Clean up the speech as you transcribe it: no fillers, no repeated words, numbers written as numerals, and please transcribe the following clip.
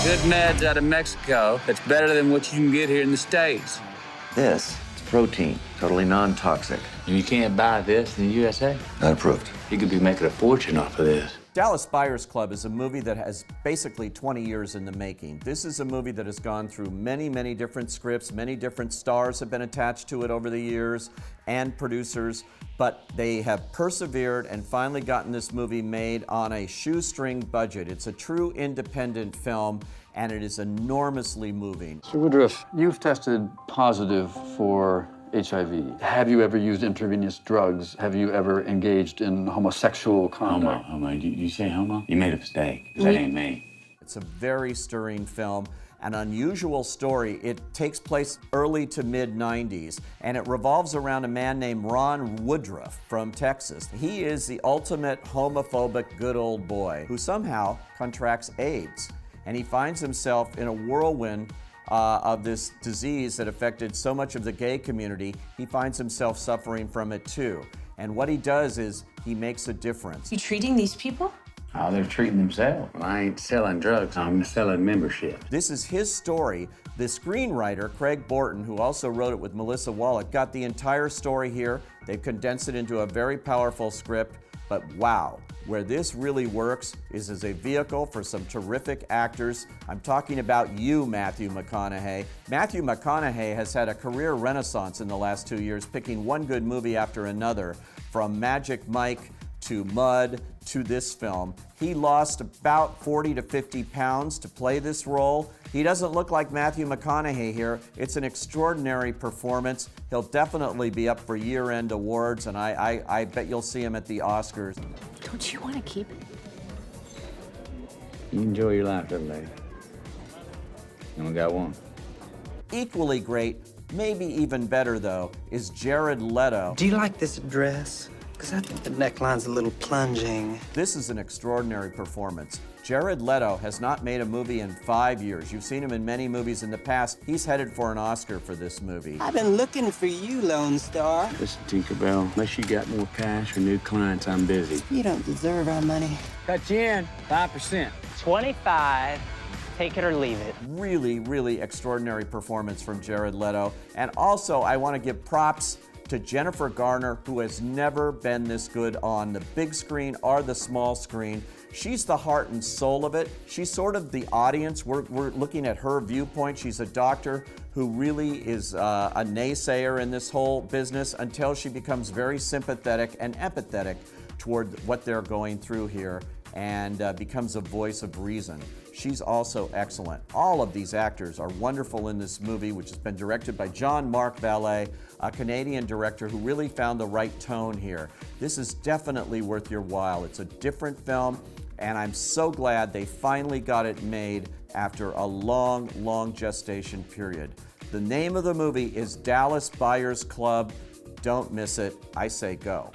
Good meds out of Mexico that's better than what you can get here in the States. This is protein, totally non-toxic. And you can't buy this in the USA? Not approved. You could be making a fortune off of this. Dallas Buyers Club is a movie that has basically 20 years in the making. This is a movie that has gone through many, many different scripts. Many different stars have been attached to it over the years and producers, but they have persevered and finally gotten this movie made on a shoestring budget. It's a true independent film, and it is enormously moving. Mr. Woodruff, you've tested positive for HIV. Have you ever used intravenous drugs? Have you ever engaged in homosexual conduct? Homo. You say homo? You made a mistake. That ain't me. It's a very stirring film, an unusual story. It takes place early to mid-90s, and it revolves around a man named Ron Woodruff from Texas. He is the ultimate homophobic good old boy who somehow contracts AIDS, and he finds himself in a whirlwind of this disease that affected so much of the gay community. He finds himself suffering from it too. And what he does is he makes a difference. You treating these people? Oh, they're treating themselves. Well, I ain't selling drugs. I'm selling membership. This is his story. The screenwriter, Craig Borton, who also wrote it with Melissa Wallach, got the entire story here. They've condensed it into a very powerful script. But wow, where this really works is as a vehicle for some terrific actors. I'm talking about you, Matthew McConaughey. Matthew McConaughey has had a career renaissance in the last 2 years, picking one good movie after another, from Magic Mike to Mud to this film. He lost about 40 to 50 pounds to play this role. He doesn't look like Matthew McConaughey here. It's an extraordinary performance. He'll definitely be up for year-end awards, and I bet you'll see him at the Oscars. Don't you want to keep it? You enjoy your life, little lady. You only got one. Equally great, maybe even better though, is Jared Leto. Do you like this dress? Because I think the neckline's a little plunging. This is an extraordinary performance. Jared Leto has not made a movie in 5 years. You've seen him in many movies in the past. He's headed for an Oscar for this movie. I've been looking for you, Lone Star. Listen, Tinkerbell, unless you got more cash or new clients, I'm busy. You don't deserve our money. Cut you in 5%. 25. Take it or leave it. Really, really extraordinary performance from Jared Leto. And also, I want to give props to Jennifer Garner, who has never been this good on the big screen or the small screen. She's the heart and soul of it. She's sort of the audience. We're looking at her viewpoint. She's a doctor who really is a naysayer in this whole business until she becomes very sympathetic and empathetic toward what they're going through here and becomes a voice of reason. She's also excellent. All of these actors are wonderful in this movie, which has been directed by Jean-Marc Vallée, a Canadian director who really found the right tone here. This is definitely worth your while. It's a different film, and I'm so glad they finally got it made after a long, long gestation period. The name of the movie is Dallas Buyers Club. Don't miss it. I say go.